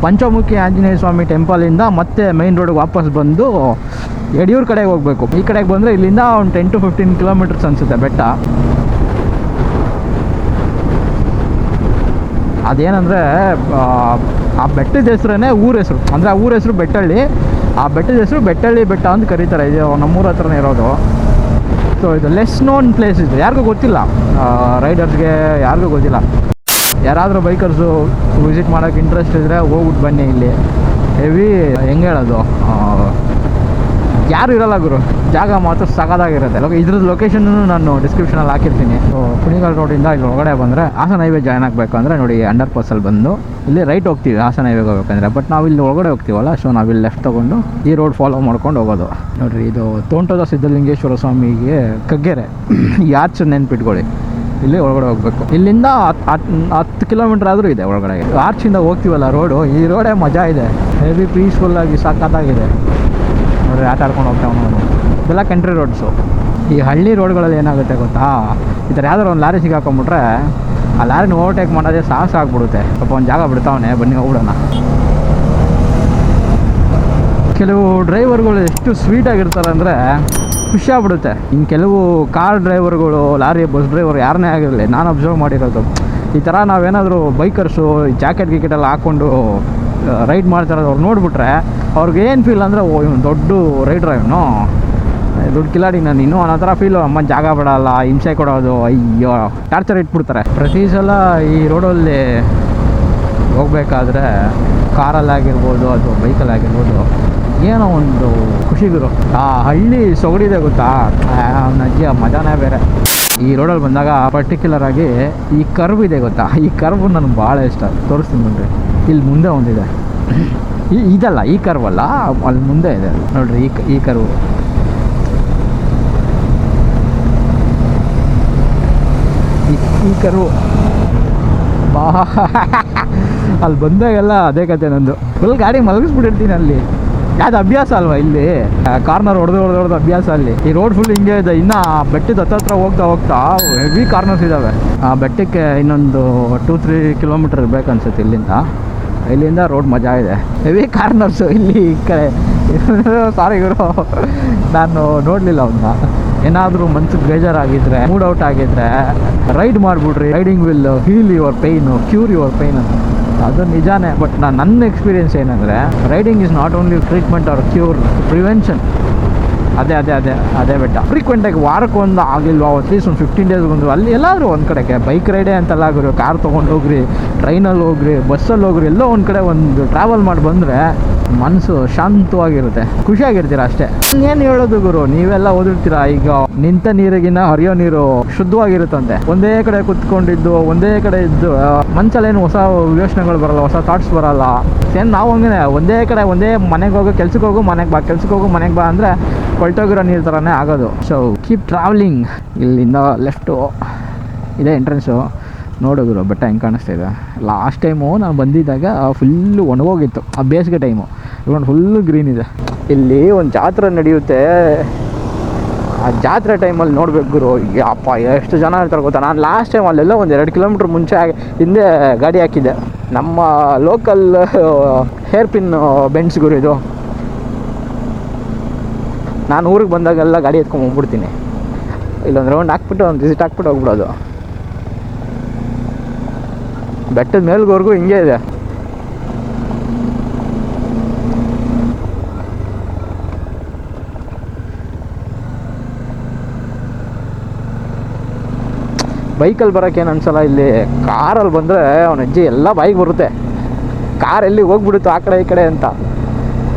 ಪಂಚಮುಖಿ ಆಂಜನೇಯ ಸ್ವಾಮಿ ಟೆಂಪಲಿಂದ ಮತ್ತೆ ಮೈನ್ ರೋಡ್ಗೆ ವಾಪಸ್ ಬಂದು ಯಡಿಯೂರು ಕಡೆಗೆ ಹೋಗಬೇಕು. ಈ ಕಡೆಗೆ ಬಂದರೆ ಇಲ್ಲಿಂದ ಒಂದು 10 to 15 ಕಿಲೋಮೀಟರ್ಸ್ ಅನಿಸುತ್ತೆ ಬೆಟ್ಟ. ಅದೇನಂದರೆ ಆ ಬೆಟ್ಟದ ಹೆಸ್ರೇ ಊರ ಹೆಸರು, ಅಂದರೆ ಆ ಊರ ಹೆಸರು ಬೆಟ್ಟಳ್ಳಿ. ಆ ಬೆಟ್ಟದ ಹೆಸರು ಬೆಟ್ಟಳ್ಳಿ ಬೆಟ್ಟ ಅಂತ ಕರೀತಾರೆ. ಇದು ನಮ್ಮೂರ ಹತ್ರನೇ ಇರೋದು. ಸೊ ಇದು ಲೆಸ್ ನೋನ್ ಪ್ಲೇಸ್ ಇದು, ಯಾರಿಗೂ ಗೊತ್ತಿಲ್ಲ, ರೈಡರ್ಸ್ಗೆ ಯಾರಿಗೂ ಗೊತ್ತಿಲ್ಲ. ಯಾರಾದರೂ ಬೈಕರ್ಸು ವಿಸಿಟ್ ಮಾಡೋಕ್ಕೆ ಇಂಟ್ರೆಸ್ಟ್ ಇದ್ದರೆ ಹೋಗ್ಬಿಟ್ಟು ಬನ್ನಿ. ಇಲ್ಲಿ ಹೆವಿ ಹೆಂಗೆ ಹೇಳೋದು, ಯಾರು ಇರೋಲ್ಲ ಗುರು, ಜಾಗ ಮಾತ್ರ ಸಖತ್ತಾಗಿರುತ್ತೆ. ಇದ್ರದ್ದು ಲೊಕೇಶನ್ನು ನಾನು ಡಿಸ್ಕ್ರಿಪ್ಷನಲ್ಲಿ ಹಾಕಿರ್ತೀನಿ. ಸೊ ಕುಣಿಗಲ್ ರೋಡಿಂದ ಇಲ್ಲಿ ಒಳಗಡೆ ಬಂದರೆ ಹಾಸನ ಹೈವೇ ಜಾಯ್ನ್ ಆಗಬೇಕು ಅಂದರೆ ನೋಡಿ ಅಂಡರ್ ಪಾಸಲ್ಲಿ ಬಂದು ಇಲ್ಲಿ ರೈಟ್ ಹೋಗ್ತೀವಿ ಹಾಸನ ಹೈವೇಗೆ ಹೋಗ್ಬೇಕಂದ್ರೆ. ಬಟ್ ನಾವು ಇಲ್ಲಿ ಒಳಗಡೆ ಹೋಗ್ತೀವಲ್ಲ, ಸೊ ನಾವಿಲ್ಲಿ ಲೆಫ್ಟ್ ತೊಗೊಂಡು ಈ ರೋಡ್ ಫಾಲೋ ಮಾಡ್ಕೊಂಡು ಹೋಗೋದು. ನೋಡಿರಿ, ಇದು ತೋಂಟದ ಸಿದ್ಧಲಿಂಗೇಶ್ವರ ಸ್ವಾಮಿಗೆ ಕಗ್ಗೆರೆ, ಈ ಆರ್ಚ್ ನೆನ್ಪಿಟ್ಕೊಳ್ಳಿ. ಇಲ್ಲಿ ಒಳಗಡೆ ಹೋಗಬೇಕು. ಇಲ್ಲಿಂದ 10 ಕಿಲೋಮೀಟ್ರ್ ಆದರೂ ಇದೆ ಒಳಗಡೆಗೆ. ಆರ್ಚಿಂದ ಹೋಗ್ತೀವಲ್ಲ ರೋಡು, ಈ ರೋಡೇ ಮಜಾ ಇದೆ. ಹೆವಿ ಪೀಸ್ಫುಲ್ಲಾಗಿ ಸಖತ್ತಾಗಿದೆ ನೋಡಿರಿ. ಆಟ ಆಡ್ಕೊಂಡು ಹೋಗ್ತಾವೆ ನಾವು. ಇದೆಲ್ಲ ಕಂಟ್ರಿ ರೋಡ್ಸು. ಈ ಹಳ್ಳಿ ರೋಡ್ಗಳಲ್ಲಿ ಏನಾಗುತ್ತೆ ಗೊತ್ತಾ, ಈ ಥರ ಯಾವ್ದಾರು ಒಂದು ಲಾರಿ ಸಿಗಾಕೊಂಬಿಟ್ರೆ ಆ ಲಾರಿನ ಓವರ್ಟೇಕ್ ಮಾಡೋದೇ ಸಾಹಸ ಆಗ್ಬಿಡುತ್ತೆ. ಸ್ವಲ್ಪ ಒಂದು ಜಾಗ ಬಿಡ್ತಾವನೆ, ಬನ್ನಿ ಹೋಗ್ಬಿಡೋಣ. ಕೆಲವು ಡ್ರೈವರ್ಗಳು ಎಷ್ಟು ಸ್ವೀಟಾಗಿರ್ತಾರೆ ಅಂದರೆ ಖುಷಿ ಆಗ್ಬಿಡುತ್ತೆ. ಇನ್ನು ಕೆಲವು ಕಾರ್ ಡ್ರೈವರ್ಗಳು, ಲಾರಿ ಬಸ್ ಡ್ರೈವರ್ ಯಾರನ್ನೇ ಆಗಿರಲಿ, ನಾನು ಅಬ್ಸರ್ವ್ ಮಾಡಿರೋದು ಈ ಥರ ನಾವೇನಾದರೂ ಬೈಕರ್ಸು ಜಾಕೆಟ್ ಗಿಕೆಟೆಲ್ಲ ಹಾಕ್ಕೊಂಡು ರೈಡ್ ಮಾಡ್ತಾರೋದು ಅವ್ರು ನೋಡಿಬಿಟ್ರೆ ಅವ್ರಿಗೆ ಏನು ಫೀಲ್ ಅಂದರೆ, ಓ ಇವನು ದೊಡ್ಡ ರೈಡ್ರ, ಇವನು ದೊಡ್ಡ ಕಿಲಾಡಿ ನೀನು ಅನ್ನೋ ಥರ ಫೀಲು. ಅಮ್ಮ ಜಾಗ ಬಿಡೋಲ್ಲ, ಹಿಂಸೆ ಕೊಡೋದು, ಅಯ್ಯೋ ಟಾರ್ಚರ್ ಇಟ್ಬಿಡ್ತಾರೆ. ಪ್ರತಿ ಸಲ ಈ ರೋಡಲ್ಲಿ ಹೋಗ್ಬೇಕಾದ್ರೆ ಕಾರಲ್ಲಾಗಿರ್ಬೋದು ಅಥವಾ ಬೈಕಲ್ಲಾಗಿರ್ಬೋದು ಏನೋ ಒಂದು ಖುಷಿಗಿರು. ಆ ಹಳ್ಳಿ ಸೊಗಡಿದೆ ಗೊತ್ತಾ, ಅಜ್ಜಿ ಮಜಾನೇ ಬೇರೆ. ಈ ರೋಡಲ್ಲಿ ಬಂದಾಗ ಪರ್ಟಿಕ್ಯುಲರ್ ಆಗಿ ಈ ಕರ್ವ್ ಇದೆ ಗೊತ್ತಾ, ಈ ಕರ್ವ್ ನನಗೆ ಭಾಳ ಇಷ್ಟ. ತೋರಿಸ್ತೀನಿ ನೋಡ್ರಿ, ಇಲ್ಲಿ ಮುಂದೆ ಒಂದಿದೆ. ಇದಲ್ಲ, ಈ ಕರ್ವ್ ಅಲ್ಲ, ಅಲ್ಲಿ ಮುಂದೆ ಇದೆ ನೋಡ್ರಿ. ಈ ಕರ್ವ್ ಈ ಕರ್ವ್ ಬಾ ಅಲ್ಲಿ ಬಂದಾಗೆಲ್ಲ ಅದೇ ಕತೆ ನಂದು. ಫುಲ್ ಗಾಡಿ ಮಲಗಿಸ್ಬಿಟ್ಟಿರ್ತೀನಿ ಅಲ್ಲಿ. ಯಾವ್ದು ಅಭ್ಯಾಸ ಅಲ್ವಾ, ಇಲ್ಲಿ ಕಾರ್ನರ್ ಹೊಡೆದು ಅಭ್ಯಾಸ. ಅಲ್ಲಿ ಈ ರೋಡ್ ಫುಲ್ ಹಿಂಗೆ ಇದೆ. ಇನ್ನು ಬೆಟ್ಟದ ಹತ್ರ ಹೋಗ್ತಾ ಹೆವಿ ಕಾರ್ನರ್ಸ್ ಇದ್ದಾವೆ. ಆ ಬೆಟ್ಟಕ್ಕೆ ಇನ್ನೊಂದು 2-3 ಕಿಲೋಮೀಟರ್ ಬೇಕನ್ಸುತ್ತೆ ಇಲ್ಲಿಂದ ರೋಡ್ ಮಜಾ ಇದೆ. ಹೆವಿ ಕಾರ್ನರ್ಸು ಇಲ್ಲಿ ಈ ಕಡೆ. ಸಾರಿ ಗುರು, ನಾನು ನೋಡಲಿಲ್ಲ ಅವನ್ನ. ಏನಾದರೂ ಮನ್ಸಿಗೆ ಬೇಜಾರಾಗಿದ್ದರೆ, ಮೂಡ್ ಔಟ್ ಆಗಿದ್ದರೆ ರೈಡ್ ಮಾಡಿಬಿಡ್ರಿ. Riding will heal your pain, cure your pain ಅಂತ. ಅದು ನಿಜಾನೇ. ಬಟ್ ನನ್ನ ಎಕ್ಸ್ಪೀರಿಯೆನ್ಸ್ ಏನಂದರೆ, riding is not only treatment or cure, prevention. ಅದೇ ಬೆಟ್ಟ. ಫ್ರೀಕ್ವೆಂಟಾಗಿ ವಾರಕ್ಕೆ ಒಂದು ಆಗಿಲ್ವಾ, ಅಟ್ಲೀಸ್ಟ್ ಒಂದು 15 ಡೇಸ್ಗೊಂದು ಅಲ್ಲಿ ಎಲ್ಲಾದರೂ ಒಂದು ಕಡೆಗೆ ಬೈಕ್ ರೈಡೇ ಅಂತಲ್ಲ ಗುರು, ಕಾರ್ ತೊಗೊಂಡು ಹೋಗ್ರಿ, ಟ್ರೈನಲ್ಲಿ ಹೋಗ್ರಿ, ಬಸ್ಸಲ್ಲಿ ಹೋಗ್ರಿ, ಎಲ್ಲೋ ಒಂದು ಕಡೆ ಒಂದು ಟ್ರಾವೆಲ್ ಮಾಡಿ ಬಂದರೆ ಮನಸ್ಸು ಶಾಂತವಾಗಿರುತ್ತೆ, ಖುಷಿಯಾಗಿರ್ತೀರ ಅಷ್ಟೇ. ಏನು ಹೇಳೋದು ಗುರು, ನೀವೆಲ್ಲ ಓದಿರ್ತೀರ. ಈಗ ನಿಂತ ನೀರಿಗಿನ್ನ ಹರಿಯೋ ನೀರು ಶುದ್ಧವಾಗಿರುತ್ತಂತೆ. ಒಂದೇ ಕಡೆ ಕುತ್ಕೊಂಡಿದ್ದು, ಒಂದೇ ಕಡೆ ಇದ್ದು ಮನಸ್ಸಲ್ಲೇನು ಹೊಸ ಯೋಚನೆಗಳು ಬರಲ್ಲ, ಹೊಸ ಥಾಟ್ಸ್ ಬರಲ್ಲ. ಸೇಮ್ ನಾವು ಹಂಗೆ ಒಂದೇ ಕಡೆ, ಒಂದೇ ಮನೆಗೆ ಹೋಗೋ, ಕೆಲ್ಸಕ್ಕೆ ಹೋಗು ಮನೆಗೆ ಬಾ, ಕೆಲ್ಸಕ್ಕೆ ಹೋಗು ಮನೆಗೆ ಬಾ ಅಂದರೆ ಕೊಳ್ತೋಗಿರೋ ನೀರು ಥರನೇ ಆಗೋದು. So keep travelling. ಇಲ್ಲಿಂದ ಲೆಫ್ಟು ಇದೇ ಎಂಟ್ರೆನ್ಸು. ನೋಡಿದ್ರು ಬೆಟ್ಟ ಹೆಂಗೆ ಕಾಣಿಸ್ತಾ ಇದೆ. ಲಾಸ್ಟ್ ಟೈಮು ನಾನು ಬಂದಿದ್ದಾಗ ಫುಲ್ಲು ಒಣಗೋಗಿತ್ತು, ಆ ಬೇಸಿಗೆ ಟೈಮು. ಇವಾಗ ಫುಲ್ಲು ಗ್ರೀನ್ ಇದೆ. ಇಲ್ಲಿ ಒಂದು ಜಾತ್ರೆ ನಡೆಯುತ್ತೆ. ಆ ಜಾತ್ರೆ ಟೈಮಲ್ಲಿ ನೋಡ್ಬೇಕು ಗುರು, ಅಪ್ಪ ಎಷ್ಟು ಜನ ಇರ್ತಾರೆ ಗೊತ್ತಾ. ನಾನು ಲಾಸ್ಟ್ ಟೈಮ್ ಅಲ್ಲೆಲ್ಲ ಒಂದು 2 ಕಿಲೋಮೀಟ್ರ್ ಮುಂಚೆ ಹಿಂದೆ ಗಾಡಿ ಹಾಕಿದ್ದೆ. ನಮ್ಮ ಲೋಕಲ್ ಹೇರ್ ಪಿನ್ ಬೆಂಡ್ಸ್ ಗುರು ಇದು. ನಾನು ಊರಿಗೆ ಬಂದಾಗೆಲ್ಲ ಗಾಡಿ ಎತ್ಕೊಂಡು ಹೋಗ್ಬಿಡ್ತೀನಿ. ಇಲ್ಲೊಂದು ರೌಂಡ್ ಹಾಕ್ಬಿಟ್ಟು ಒಂದು ವಿಸಿಟ್ ಹಾಕ್ಬಿಟ್ಟು ಹೋಗ್ಬಿಡೋದು. ಬೆಟ್ಟದ ಮೇಲ್ವರೆಗೂ ಹಿಂಗೆ ಇದೆ. ಬೈಕಲ್ಲಿ ಬರೋಕ್ಕೇನು ಅನ್ಸಲ್ಲ. ಇಲ್ಲಿ ಕಾರಲ್ಲಿ ಬಂದರೆ ಅವನ ಅಜ್ಜಿ ಎಲ್ಲ ಬೈಕ್ ಬರುತ್ತೆ. ಕಾರ್ ಎಲ್ಲಿ ಹೋಗ್ಬಿಡುತ್ತೆ ಆ ಕಡೆ ಈ ಕಡೆ ಅಂತ.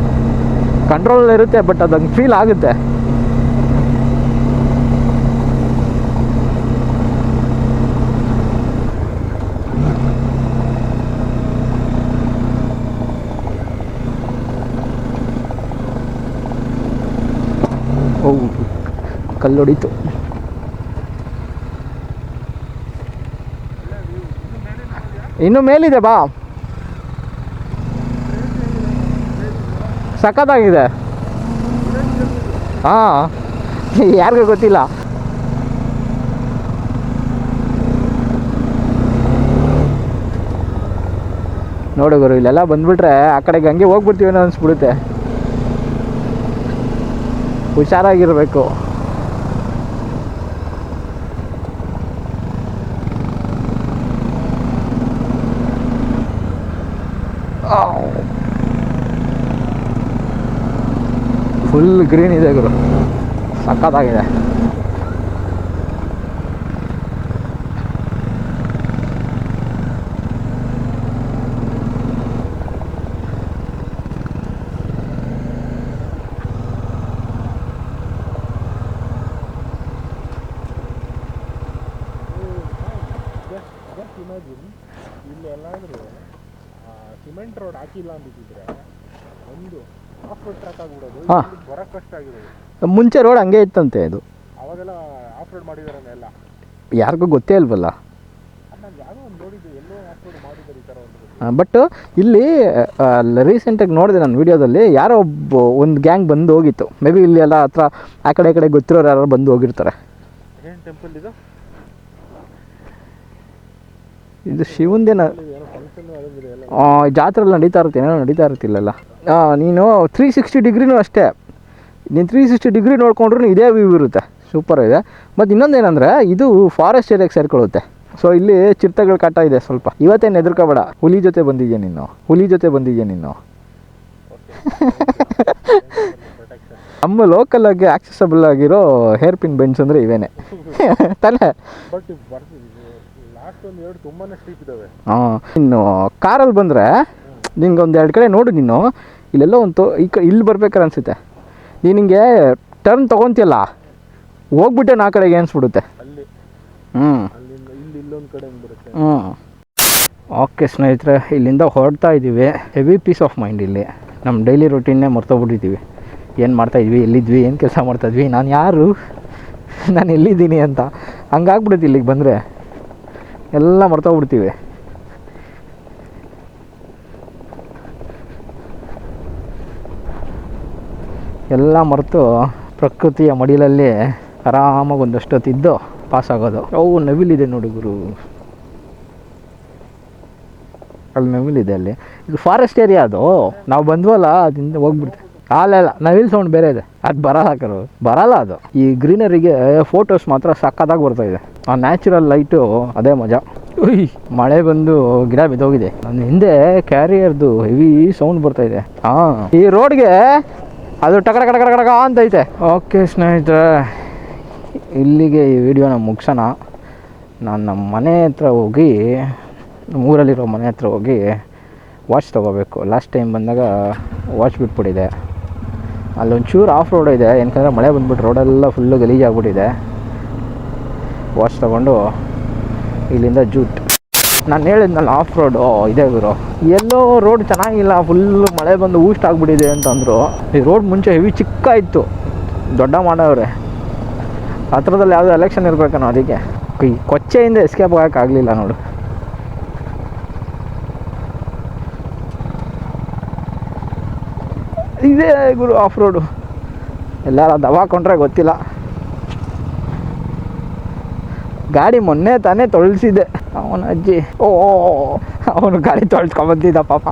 ಕಂಟ್ರೋಲ್ ಇರುತ್ತೆ, ಬಟ್ ಅದಂಗೆ ಫೀಲ್ ಆಗುತ್ತೆ. ಓ ಕಲ್ಲೊಡಿತು. ಇನ್ನು ಮೇಲಿದೆ ಬಾ, ಸಖತ್ತಾಗಿದೆ. ಹಾಂ, ಯಾರಿಗೂ ಗೊತ್ತಿಲ್ಲ. ನೋಡು ಗುರು, ಇಲ್ಲೆಲ್ಲ ಬಂದ್ಬಿಟ್ರೆ ಆ ಕಡೆಗೆ ಹಂಗೆ ಹೋಗ್ಬಿಡ್ತೀವೇನೋ ಅನಿಸ್ಬಿಡುತ್ತೆ. ಹುಷಾರಾಗಿರಬೇಕು. ಫುಲ್ ಗ್ರೀನ್ ಇದೆ ಗುರು, ಸಖತ್ತಾಗಿದೆ. ಇಲ್ಲೆಲ್ಲಾದರೂ ಸಿಮೆಂಟ್ ರೋಡ್ ಹಾಕಿಲ್ಲ ಅಂದಿದ್ರೆ ಒಂದು ಆಫ್ ರೋಡ್ ಟ್ರ್ಯಾಕ್ ಆಗ್ಬಿಡೋದು, ಬರೋಕ್ಕೆ ಕಷ್ಟ ಆಗಿರೋದು. ಮುಂಚೆ ರೋಡ್ ಹಂಗೆ ಇತ್ತಂತೆ, ಅದು ಅವಾಗೆಲ್ಲ ಆಫ್ ರೋಡ್ ಮಾಡಿದಾರೆ ಎಲ್ಲ, ಯಾರಿಗೂ ಗೊತ್ತೇ ಇಲ್ವಲ್ಲ. ನಾನು ಯಾವುದೋ ಒಂದು ನೋಡಿದ್ದು, ಎಲ್ಲೋ ಆಫ್ ರೋಡ್ ಮಾಡಿದ್ದಾರೆ ಈ ಥರ ಒಂದು. ಬಟ್ ಇಲ್ಲಿ ರೀಸೆಂಟಾಗಿ ನೋಡಿದೆ ನಾನು ವೀಡಿಯೋದಲ್ಲಿ, ಯಾರೋ ಒಂದು ಗ್ಯಾಂಗ್ ಬಂದು ಹೋಗಿತ್ತು. ಮೇ ಬಿ ಇಲ್ಲಿ ಎಲ್ಲ ಹತ್ರ ಆ ಕಡೆ ಈ ಕಡೆ ಗೊತ್ತಿರೋರು ಯಾರು ಬಂದು ಹೋಗಿರ್ತಾರೆ. ಏನು ಟೆಂಪಲ್ ಇದು? ಇದು ಶಿವಂದೇನ ಜಾತ್ರೆ ಎಲ್ಲ ನಡೀತಾ ಇರುತ್ತೆ, ಏನೋ ನಡೀತಾ ಇರುತ್ತಿಲ್ಲ. ನೀನು 360 ಡಿಗ್ರಿನೂ ಅಷ್ಟೇ, ನೀನು 360 ಡಿಗ್ರಿ ನೋಡ್ಕೊಂಡ್ರೂ ಇದೇ ವ್ಯೂ ಇರುತ್ತೆ, ಸೂಪರ್ ಇದೆ. ಮತ್ತು ಇನ್ನೊಂದೇನೆಂದರೆ ಇದು ಫಾರೆಸ್ಟ್ ಏರಿಯಾಗೆ ಸೇರ್ಕೊಳ್ಳುತ್ತೆ. ಸೊ ಇಲ್ಲಿ ಚಿರತೆಗಳ ಕಾಟ ಇದೆ ಸ್ವಲ್ಪ. ಇವತ್ತೇನು ಹೆದರ್ಕೋಬೇಡ, ಹುಲಿ ಜೊತೆ ಬಂದಿದ್ಯಾ ನೀನು. ನಮ್ಮ ಲೋಕಲಾಗಿ ಆಕ್ಸೆಸಬಲ್ ಆಗಿರೋ ಹೇರ್ ಪಿನ್ ಬೆಂಡ್ಸ್ ಅಂದರೆ ಇವೇನೆ ತಾನೇ. ಹಾಂ, ಇನ್ನು ಕಾರಲ್ಲಿ ಬಂದರೆ ನಿನ್ಗೆ ಒಂದು 2 ಕಡೆ ನೋಡು. ನೀನು ಇಲ್ಲೆಲ್ಲೋ ಇಲ್ಲಿ ಬರ್ಬೇಕಾರೆ ಅನಿಸುತ್ತೆ. ನೀನು ಹಿಂಗೆ ಟರ್ನ್ ತೊಗೊತಿಯಲ್ಲ, ಹೋಗ್ಬಿಟ್ಟೆ ಆ ಕಡೆಗೆ ಅನಿಸ್ಬಿಡುತ್ತೆ. ಓಕೆ ಸ್ನೇಹಿತರೆ, ಇಲ್ಲಿಂದ ಹೊರಡ್ತಾ ಇದ್ದೀವಿ. Heavy peace of mind. ಇಲ್ಲಿ ನಮ್ಮ ಡೈಲಿ ರೊಟೀನ್ನೇ ಮರ್ತೋಗ್ಬಿಟ್ಟಿದ್ದೀವಿ. ಏನು ಮಾಡ್ತಾಯಿದ್ವಿ, ಎಲ್ಲಿದ್ವಿ, ಏನು ಕೆಲಸ ಮಾಡ್ತಾಯಿದ್ವಿ, ನಾನು ಯಾರು, ನಾನು ಎಲ್ಲಿದ್ದೀನಿ ಅಂತ ಹಂಗಾಗ್ಬಿಡುತ್ತೆ. ಇಲ್ಲಿಗೆ ಬಂದರೆ ಎಲ್ಲ ಮರ್ತೋಗ್ಬಿಡ್ತೀವಿ. ಎಲ್ಲ ಮರೆತು ಪ್ರಕೃತಿಯ ಮಡಿಲಲ್ಲಿ ಆರಾಮಾಗಿ ಒಂದಷ್ಟೊತ್ತಿದ್ದು ಪಾಸಾಗೋದು. ನವಿಲಿದೆ ನೋಡಿ ಗುರು, ಅಲ್ಲಿ ನವಿಲಿದೆ. ಅಲ್ಲಿ ಇದು ಫಾರೆಸ್ಟ್ ಏರಿಯಾ, ಅದು ನಾವು ಬಂದ್ವಲ್ಲ ಅದಿಂದ ಹೋಗ್ಬಿಡ್ತೀವಿ. ಅಲ್ಲ ನವಿಲ್ ಸೌಂಡ್ ಬೇರೆ ಇದೆ, ಅದು ಬರಲ್ಲ ಅದು. ಈ ಗ್ರೀನರಿಗೆ ಫೋಟೋಸ್ ಮಾತ್ರ ಸಕ್ಕತ್ತಾಗಿ ಬರ್ತಾಯಿದೆ. ಆ ನ್ಯಾಚುರಲ್ ಲೈಟು ಅದೇ ಮಜಾ. ಮಳೆ ಬಂದು ಗಿಡ ಬಿದ್ದೋಗಿದೆ. ನನ್ನ ಹಿಂದೆ ಕ್ಯಾರಿಯರ್ದು ಹೆವಿ ಸೌಂಡ್ ಬರ್ತಾಯಿದೆ. ಈ ರೋಡ್ಗೆ ಅದು ಟಕಟಕ ಅಂತೈತೆ. ಓಕೆ ಸ್ನೇಹಿತರೆ, ಇಲ್ಲಿಗೆ ಈ ವಿಡಿಯೋನ ಮುಗಿಸೋಣ. ನಾನು ನಮ್ಮ ಮನೆ ಹತ್ರ ಹೋಗಿ, ಊರಲ್ಲಿರೋ ಮನೆ ಹತ್ರ ಹೋಗಿ ವಾಚ್ ತೊಗೋಬೇಕು. ಲಾಸ್ಟ್ ಟೈಮ್ ಬಂದಾಗ ವಾಚ್ ಬಿಟ್ಬಿಟ್ಟಿದೆ. ಅಲ್ಲೊಂಚೂರು ಆಫ್ ರೋಡ್ ಇದೆ, ಏನಕಂದರೆ ಮಳೆ ಬಂದ್ಬಿಟ್ಟು ರೋಡೆಲ್ಲ ಫುಲ್ಲು ಗಲೀಜಾಗ್ಬಿಟ್ಟಿದೆ. ವಾಚ್ ತೊಗೊಂಡು ಇಲ್ಲಿಂದ ಜೂಟ್. ನಾನು ಹೇಳಿದ್ನಲ್ಲ ಆಫ್ ರೋಡು ಇದೆ ಗುರು. ಎಲ್ಲೋ ರೋಡ್ ಚೆನ್ನಾಗಿಲ್ಲ, ಫುಲ್ಲು ಮಳೆ ಬಂದು ಊಸ್ಟ್ ಆಗಿಬಿಟ್ಟಿದೆ ಅಂತಂದರು. ಈ ರೋಡ್ ಮುಂಚೆ ಹೆವಿ ಚಿಕ್ಕ ಇತ್ತು, ದೊಡ್ಡ ಮಾಡವ್ರೆ. ಹತ್ರದಲ್ಲಿ ಯಾವುದೋ ಎಲೆಕ್ಷನ್ ಇರಬೇಕನ್ನೋ, ಅದಕ್ಕೆ ಈ ಕೊಚ್ಚೆಯಿಂದ ಎಸ್ಕೇಪ್ ಆಗೋಕ್ಕಾಗಲಿಲ್ಲ ನೋಡು. ಇದೇ ಗುರು ಆಫ್ ರೋಡು. ಎಲ್ಲಾರ ದವಾಕೊಂಡ್ರೆ ಗೊತ್ತಿಲ್ಲ. ಗಾಡಿ ಮೊನ್ನೆ ತಾನೇ ತೊಳ್ಸಿದ್ದೆ. ಅವನ ಅಜ್ಜಿ ಅವನು ಗಾಡಿ ತೊಳ್ಸ್ಕೊಂಬಂದಿದ್ದ ಪಾಪ.